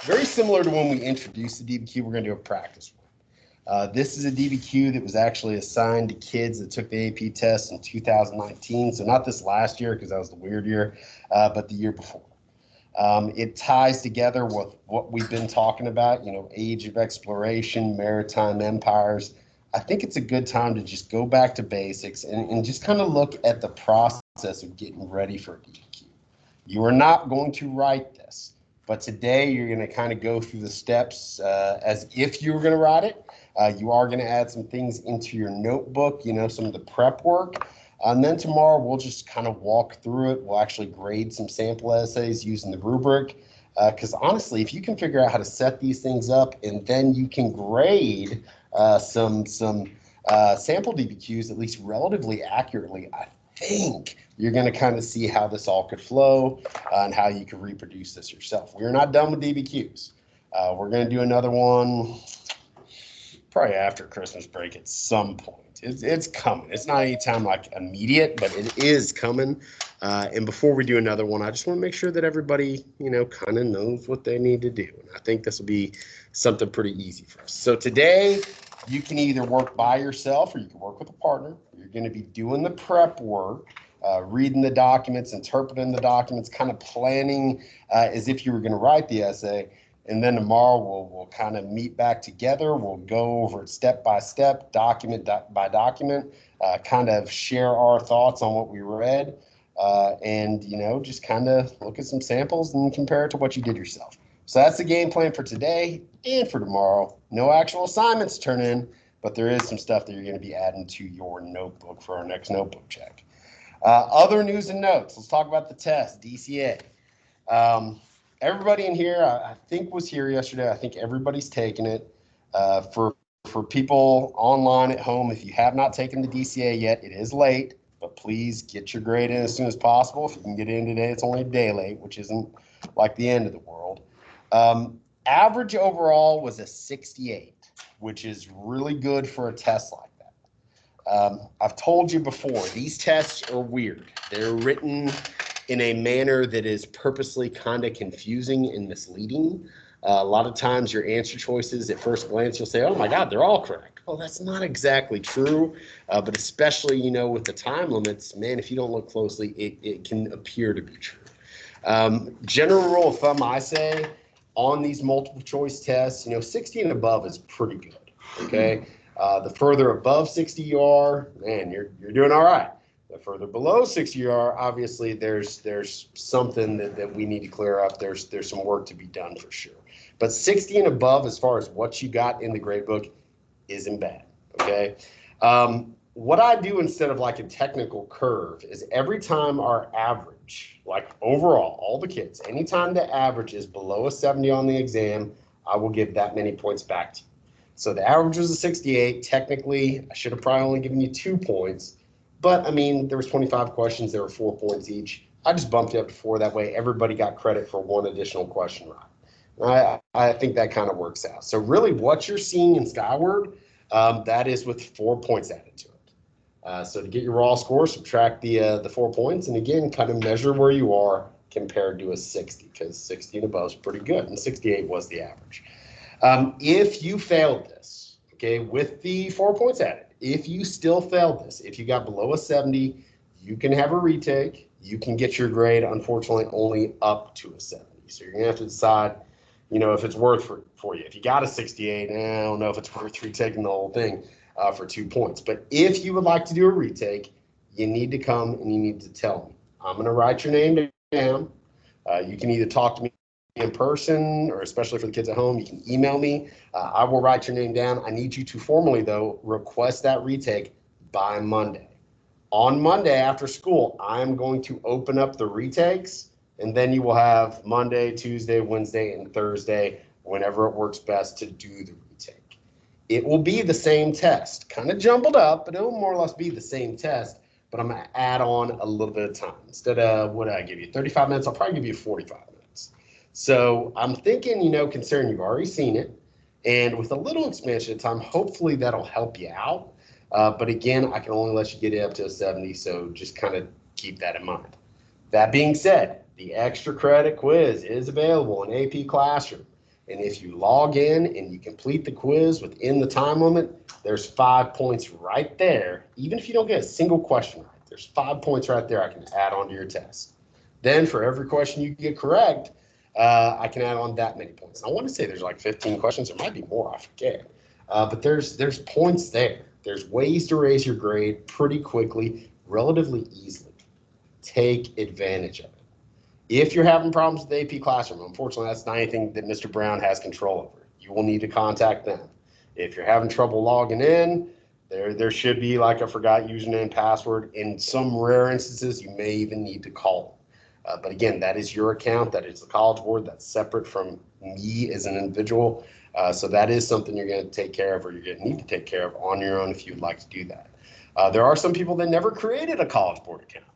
very similar to when we introduced the DBQ. We're going to do a practice one. This is a DBQ that was actually assigned to kids that took the AP test in 2019. So not this last year because that was the weird year, but the year before. It ties together with what we've been talking about, age of exploration, maritime empires. I think it's a good time to just go back to basics and just kind of look at the process of getting ready for a DBQ. You are not going to write this, but today you're going to kind of go through the steps as if you were going to write it. You are going to add some things into your notebook, some of the prep work. And then tomorrow we'll just kind of walk through it. We'll actually grade some sample essays using the rubric. Because honestly, if you can figure out how to set these things up and then you can grade some sample DBQs, at least relatively accurately, I think you're going to kind of see how this all could flow and how you can reproduce this yourself. We're not done with DBQs. We're going to do another one probably after Christmas break at some point. It's coming. It's not anytime like immediate, but it is coming. And before we do another one, I just want to make sure that everybody, kind of knows what they need to do. And I think this will be something pretty easy for us. So today, you can either work by yourself or you can work with a partner. You're going to be doing the prep work, reading the documents, interpreting the documents, kind of planning as if you were going to write the essay. And then tomorrow we'll kind of meet back together. We'll go over it step by step, document by document, kind of share our thoughts on what we read, and just kind of look at some samples and compare it to what you did yourself. So that's the game plan for today and for tomorrow. No actual assignments to turn in, but there is some stuff that you're going to be adding to your notebook for our next notebook check. Other news and notes. Let's talk about the test, DCA. Everybody in here, I think, was here yesterday. I think everybody's taken it. For people online at home, if you have not taken the DCA yet, it is late, but please get your grade in as soon as possible. If you can get it in today, it's only a day late, which isn't like the end of the world. Average overall was a 68, which is really good for a test like that. I've told you before, these tests are weird. They're written in a manner that is purposely kind of confusing and misleading. A lot of times your answer choices at first glance, you'll say, oh my God, they're all correct. Well, that's not exactly true, but especially, with the time limits, man, if you don't look closely, it can appear to be true. General rule of thumb, I say, on these multiple choice tests, 60 and above is pretty good, okay? The further above 60 you are, man, you're doing all right. The further below 60 you are, obviously there's something that we need to clear up. There's some work to be done for sure. But 60 and above, as far as what you got in the grade book, isn't bad, okay? What I do instead of like a technical curve is every time our average, like overall, all the kids, anytime the average is below a 70 on the exam, I will give that many points back to you. So the average was a 68. Technically, I should have probably only given you 2 points. But, there was 25 questions. There were 4 points each. I just bumped it up to 4. That way, everybody got credit for 1 additional question right. I think that kind of works out. So, really, what you're seeing in Skyward, that is with 4 points added to it. So, to get your raw score, subtract the 4 points. And, again, kind of measure where you are compared to a 60, because 60 and above is pretty good. And 68 was the average. If you failed this, okay, with the 4 points added, if you still failed this, if you got below a 70, you can have a retake. You can get your grade, unfortunately, only up to a 70. So you're going to have to decide, if it's worth for you. If you got a 68, I don't know if it's worth retaking the whole thing for 2 points. But if you would like to do a retake, you need to come and you need to tell me. I'm going to write your name down. You can either talk to me in person, or especially for the kids at home, you can email me. I will write your name down. I need you to formally, though, request that retake by Monday. On Monday after school, I'm going to open up the retakes, and then you will have Monday, Tuesday, Wednesday, and Thursday, whenever it works best to do the retake. It will be the same test, kind of jumbled up, but it will more or less be the same test, but I'm going to add on a little bit of time. Instead of, what did I give you, 35 minutes, I'll probably give you 45 minutes. So I'm thinking, considering you've already seen it, and with a little expansion of time, hopefully that'll help you out. But again, I can only let you get it up to a 70, so just kind of keep that in mind. That being said, The extra credit quiz is available in AP Classroom. And if you log in and you complete the quiz within the time limit, there's 5 points right there. Even if you don't get a single question right, there's 5 points right there I can add on to your test. Then for every question you get correct, I can add on that many points. I want to say there's like 15 questions. There might be more, I forget. But there's points there. There's ways to raise your grade pretty quickly, relatively easily. Take advantage of it. If you're having problems with the AP Classroom, unfortunately, that's not anything that Mr. Brown has control over. You will need to contact them. If you're having trouble logging in, there should be like a forgot username and password. In some rare instances, you may even need to call them. But again, that is your account. That is the College Board. That's separate from me as an individual. So that is something you're going to take care of, or you're going to need to take care of on your own if you'd like to do that. There are some people that never created a College Board account.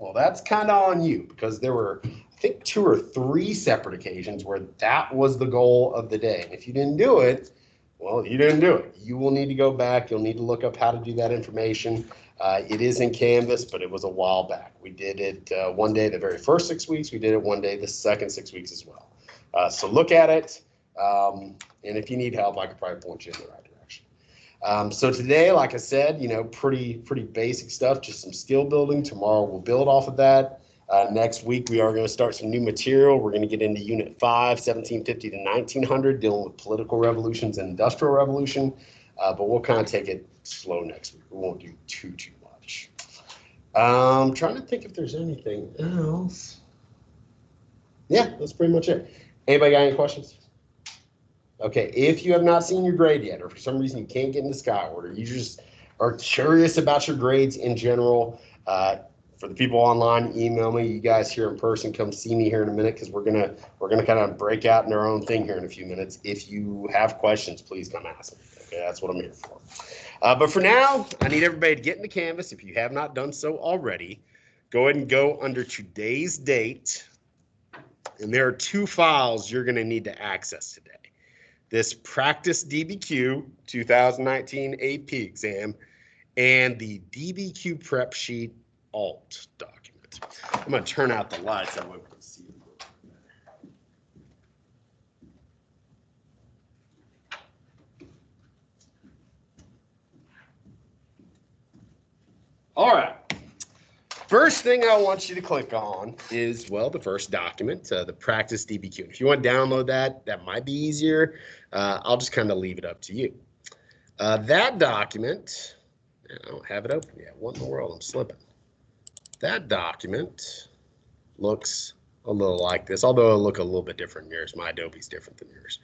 Well, that's kind of on you, because there were, I think, 2 or 3 separate occasions where that was the goal of the day. And if you didn't do it, well, you didn't do it. You will need to go back. You'll need to look up how to do that information. It is in Canvas, but it was a while back. We did it one day the very first 6 weeks. We did it one day the second 6 weeks as well. So look at it. And if you need help, I could probably point you in the right direction. So today, like I said, pretty basic stuff, just some skill building. Tomorrow we'll build off of that. Next week, we are going to start some new material. We're going to get into Unit 5, 1750 to 1900, dealing with political revolutions and industrial revolution. But we'll kind of take it slow next week. We won't do too much. I'm trying to think if there's anything else. Yeah, that's pretty much it. Anybody got any questions? Okay, if you have not seen your grade yet, or for some reason you can't get into Skyward, or you just are curious about your grades in general, for the people online, email me. You guys here in person, come see me here in a minute, because we're gonna kind of break out in our own thing here in a few minutes. If you have questions, please come ask me. Okay, that's what I'm here for. But for now, I need everybody to get into Canvas. If you have not done so already, go ahead and go under today's date, and there are 2 files you're gonna need to access today. This Practice DBQ 2019 AP exam and the DBQ prep sheet alt document. I'm going to turn out the lights that way we can see it. All right. First thing I want you to click on is, well, the first document, the Practice DBQ. If you want to download that, that might be easier. I'll just kind of leave it up to you. That document, I don't have it open yet. What in the world? I'm slipping. That document looks a little like this, although it'll look a little bit different than yours. My Adobe's different than yours.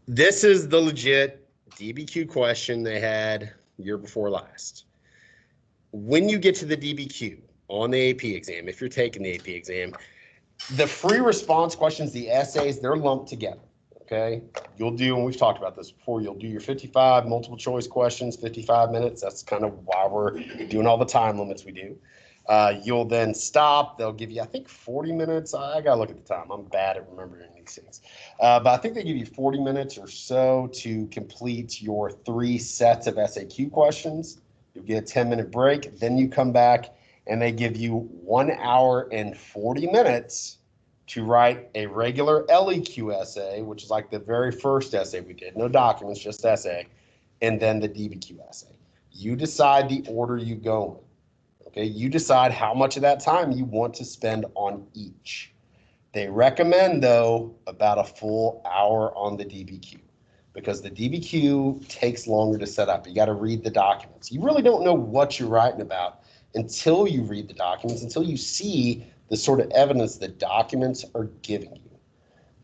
This is the legit DBQ question they had year before last. When you get to the DBQ on the AP exam, if you're taking the AP exam, the free response questions, the essays, they're lumped together. Okay, you'll do, and we've talked about this before, you'll do your 55 multiple choice questions, 55 minutes. That's kind of why we're doing all the time limits we do. You'll then stop. They'll give you, I think, 40 minutes. I got to look at the time. I'm bad at remembering these things. But I think they give you 40 minutes or so to complete your 3 sets of SAQ questions. You'll get a 10-minute break. Then you come back and they give you 1 hour and 40 minutes to write a regular LEQ essay, which is like the very first essay we did. No documents, just essay. And then the DBQ essay. You decide the order you go in. Okay, you decide how much of that time you want to spend on each. They recommend, though, about a full hour on the DBQ, because the DBQ takes longer to set up. You got to read the documents. You really don't know what you're writing about until you read the documents, until you see the sort of evidence the documents are giving you.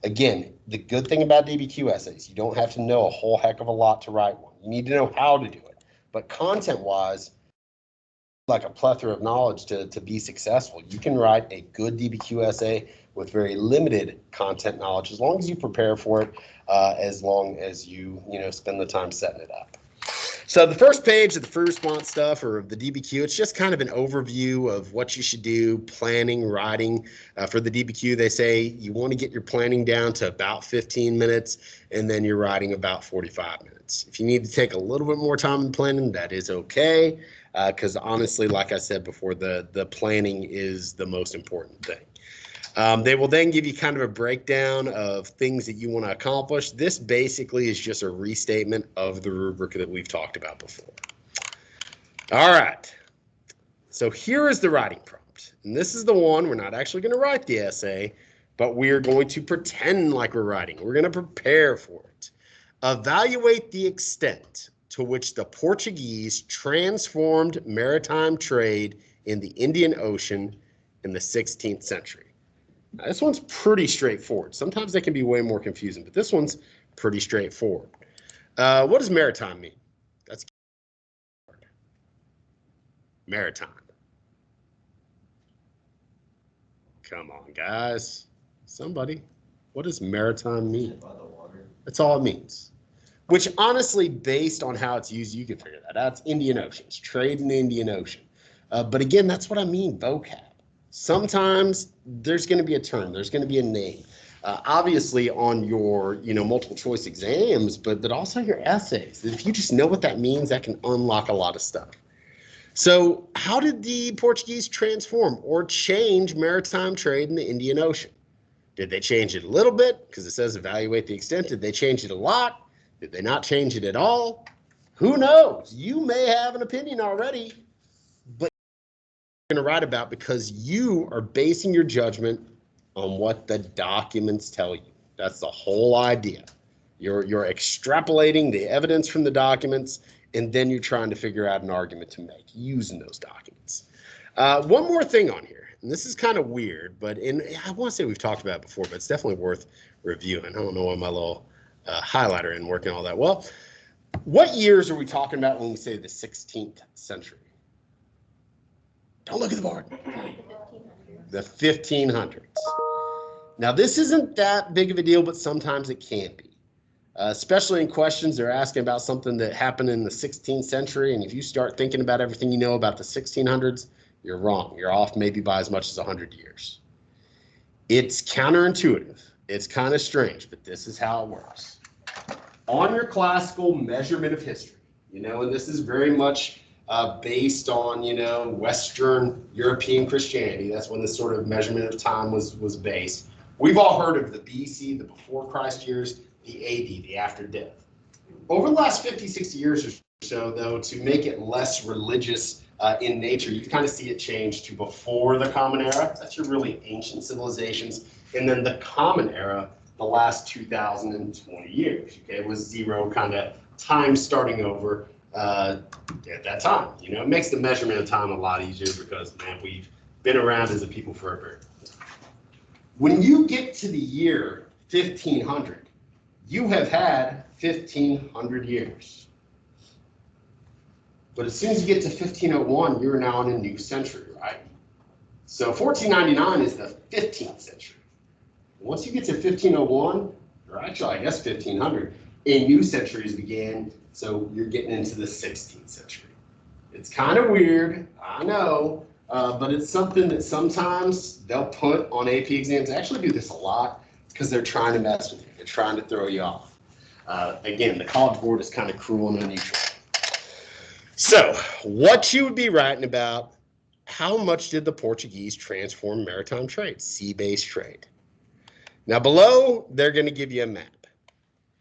Again, the good thing about DBQ essays, you don't have to know a whole heck of a lot to write one. You need to know how to do it. But content-wise, like a plethora of knowledge to be successful. You can write a good DBQ essay with very limited content knowledge, as long as you prepare for it, as long as you spend the time setting it up. So the first page of the free response stuff, or of the DBQ, it's just kind of an overview of what you should do, planning, writing. For the DBQ, they say you want to get your planning down to about 15 minutes, and then your writing about 45 minutes. If you need to take a little bit more time in planning, that is okay, because honestly, like I said before, the planning is the most important thing. They will then give you kind of a breakdown of things that you want to accomplish. This basically is just a restatement of the rubric that we've talked about before. All right. So here is the writing prompt. And this is the one we're not actually going to write the essay, but we're going to pretend like we're writing. We're going to prepare for it. Evaluate the extent to which the Portuguese transformed maritime trade in the Indian Ocean in the 16th century. Now, this one's pretty straightforward. Sometimes they can be way more confusing, but this one's pretty straightforward. What does maritime mean? That's maritime. Come on, guys. Somebody. What does maritime mean? That's all it means. Which honestly, based on how it's used, you can figure that out. It's Indian Oceans, trade in the Indian Ocean. But again, that's what I mean, vocab. Sometimes there's going to be a term, there's going to be a name. Obviously on your, multiple choice exams, but also your essays. If you just know what that means, that can unlock a lot of stuff. So how did the Portuguese transform or change maritime trade in the Indian Ocean? Did they change it a little bit? Because it says evaluate the extent. Did they change it a lot? Did they not change it at all? Who knows? You may have an opinion already, but you're going to write about because you are basing your judgment on what the documents tell you. That's the whole idea. You're extrapolating the evidence from the documents, and then you're trying to figure out an argument to make using those documents. One more thing on here, and this is kind of weird, but I want to say we've talked about it before, but it's definitely worth reviewing. I don't know why my little highlighter isn't working all that well. What years are we talking about when we say the 16th century? Don't look at the board. The 1500s. Now, this isn't that big of a deal, but sometimes it can be. Especially in questions, they're asking about something that happened in the 16th century. And if you start thinking about everything you know about the 1600s, you're wrong. You're off maybe by as much as 100 years. It's counterintuitive. It's kind of strange, but this is how it works. On your classical measurement of history, and this is very much based on, Western European Christianity. That's when this sort of measurement of time was based. We've all heard of the BC, the before Christ years, the AD, the after death. Over the last 50, 60 years or so, though, to make it less religious in nature, you kind of see it change to before the Common Era. That's your really ancient civilizations. And then the Common Era, the last 2,020 years. Okay, it was zero kind of time starting over at that time. It makes the measurement of time a lot easier because, man, we've been around as a people for a very long time. When you get to the year 1500, you have had 1,500 years. But as soon as you get to 1501, you're now in a new century, right? So 1499 is the 15th century. Once you get to 1501, or actually I guess 1500, a new centuries began, so you're getting into the 16th century. It's kind of weird, I know, but it's something that sometimes they'll put on AP exams. They actually do this a lot because they're trying to mess with you. They're trying to throw you off. Again, the College Board is kind of cruel and unusual. So what you would be writing about, how much did the Portuguese transform maritime trade, sea-based trade? Now below, they're going to give you a map.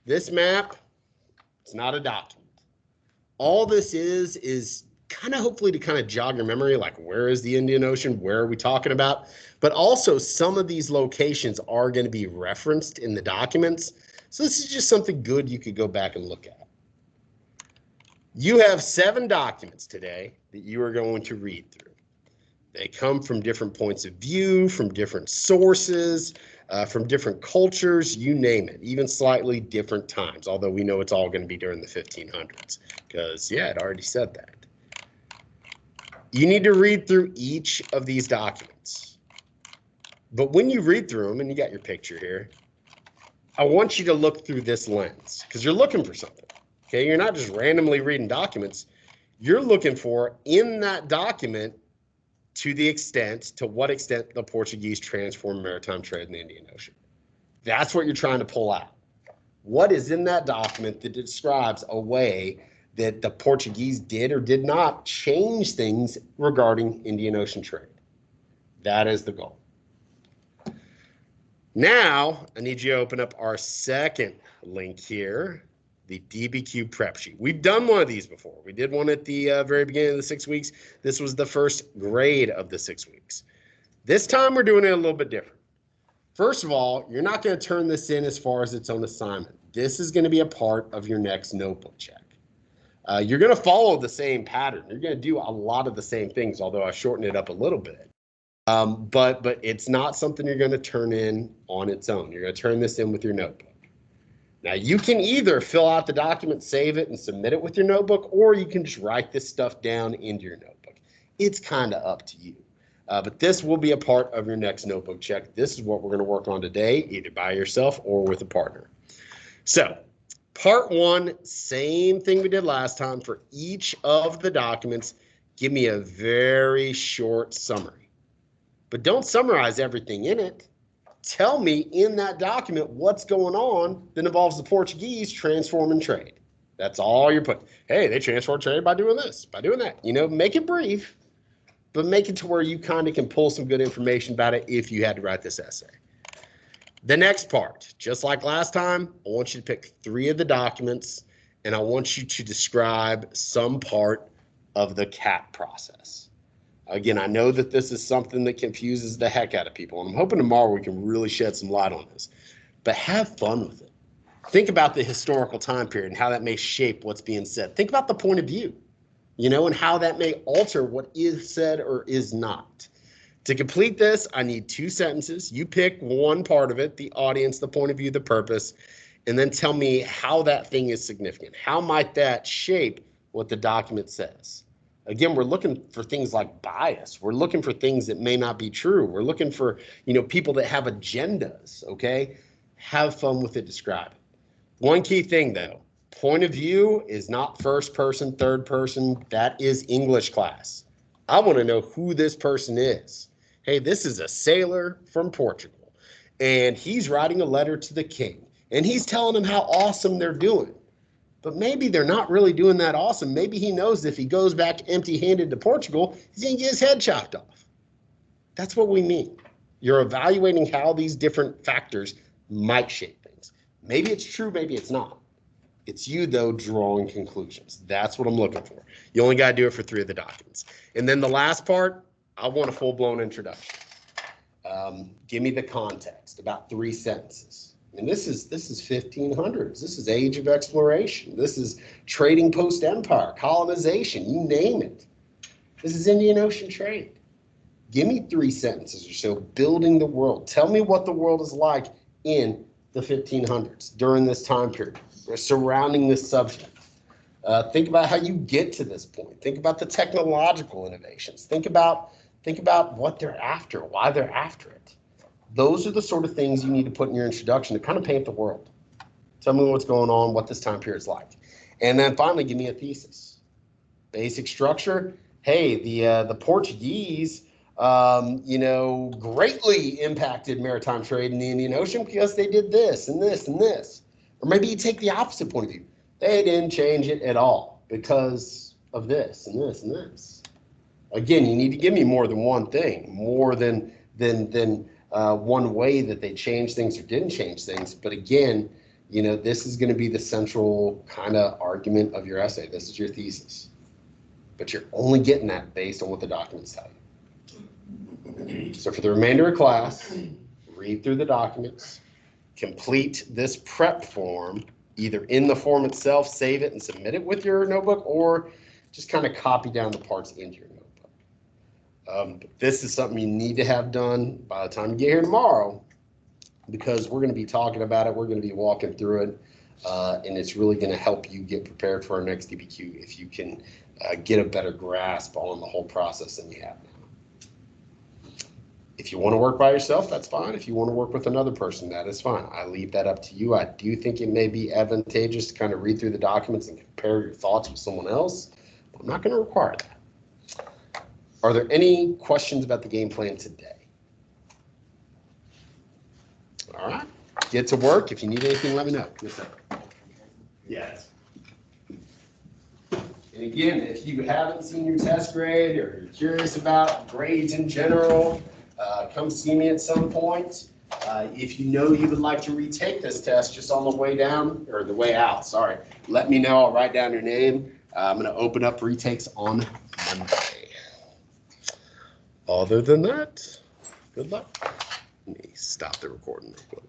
This map, it's not a document. All this is kind of hopefully to kind of jog your memory, like where is the Indian Ocean? Where are we talking about? But also some of these locations are going to be referenced in the documents. So this is just something good you could go back and look at. You have 7 documents today that you are going to read through. They come from different points of view, from different sources, from different cultures, you name it, even slightly different times, although we know it's all going to be during the 1500s because, yeah, it already said that. You need to read through each of these documents. But when you read through them, and you got your picture here, I want you to look through this lens because you're looking for something. Okay, you're not just randomly reading documents. You're looking for in that document to what extent the Portuguese transformed maritime trade in the Indian Ocean. That's what you're trying to pull out. What is in that document that describes a way that the Portuguese did or did not change things regarding Indian Ocean trade? That is the goal. Now, I need you to open up our second link here, the DBQ prep sheet. We've done one of these before. We did one at the very beginning of the 6 weeks. This was the first grade of the 6 weeks. This time, we're doing it a little bit different. First of all, you're not going to turn this in as far as its own assignment. This is going to be a part of your next notebook check. You're going to follow the same pattern. You're going to do a lot of the same things, although I shortened it up a little bit. But it's not something you're going to turn in on its own. You're going to turn this in with your notebook. Now, you can either fill out the document, save it, and submit it with your notebook, or you can just write this stuff down into your notebook. It's kind of up to you. But this will be a part of your next notebook check. This is what we're going to work on today, either by yourself or with a partner. So, part one, same thing we did last time. For each of the documents, give me a very short summary. But don't summarize everything in it. Tell me in that document what's going on that involves the Portuguese transform and trade. That's all you're putting. Hey, they transform trade by doing this, by doing that. You know, make it brief, but make it to where you kind of can pull some good information about it if you had to write this essay. The next part, just like last time, I want you to pick 3 of the documents, and I want you to describe some part of the CAP process. Again, I know that this is something that confuses the heck out of people, and I'm hoping tomorrow we can really shed some light on this. But have fun with it. Think about the historical time period and how that may shape what's being said. Think about the point of view, you know, and how that may alter what is said or is not. To complete this, I need 2 sentences. You pick one part of it, the audience, the point of view, the purpose, and then tell me how that thing is significant. How might that shape what the document says? Again, we're looking for things like bias. We're looking for things that may not be true. We're looking for, you know, people that have agendas, okay? Have fun with it, describe it. One key thing though, point of view is not first person, third person. That is English class. I want to know who this person is. Hey, this is a sailor from Portugal, and he's writing a letter to the king, and he's telling him how awesome they're doing. But maybe they're not really doing that awesome. Maybe he knows if he goes back empty-handed to Portugal, he's going to get his head chopped off. That's what we mean. You're evaluating how these different factors might shape things. Maybe it's true, maybe it's not. It's you, though, drawing conclusions. That's what I'm looking for. You only got to do it for 3 of the documents. And then the last part, I want a full-blown introduction. Give me the context, about 3 sentences. And this is 1500s. This is age of exploration. This is trading post-empire, colonization, you name it. This is Indian Ocean trade. Give me 3 sentences or so building the world. Tell me what the world is like in the 1500s during this time period, surrounding this subject. Think about how you get to this point. Think about the technological innovations. Think about what they're after, why they're after it. Those are the sort of things you need to put in your introduction to kind of paint the world. Tell me what's going on, what this time period is like. And then finally, give me a thesis. Basic structure. Hey, the Portuguese, you know, greatly impacted maritime trade in the Indian Ocean because they did this and this and this. Or maybe you take the opposite point of view. They didn't change it at all because of this and this and this. Again, you need to give me more than one thing, more than one way that they changed things or didn't change things. But again, you know, this is going to be the central kind of argument of your essay. This is your thesis. But you're only getting that based on what the documents tell you. So for the remainder of class, read through the documents, complete this prep form, either in the form itself, save it and submit it with your notebook, or just kind of copy down the parts into your notebook. This is something you need to have done by the time you get here tomorrow, because we're going to be talking about it. We're going to be walking through it, and it's really going to help you get prepared for our next DBQ if you can get a better grasp on the whole process than you have now. If you want to work by yourself, that's fine. If you want to work with another person, that is fine. I leave that up to you. I do think it may be advantageous to kind of read through the documents and compare your thoughts with someone else, but I'm not going to require that. Are there any questions about the game plan today? All right, get to work. If you need anything, let me know. Yes, sir. Yes. And again, if you haven't seen your test grade or you're curious about grades in general, come see me at some point. If you know you would like to retake this test just on the way down, or the way out, sorry, let me know. I'll write down your name. I'm going to open up retakes on Monday. Other than that, good luck. Let me stop the recording real quick.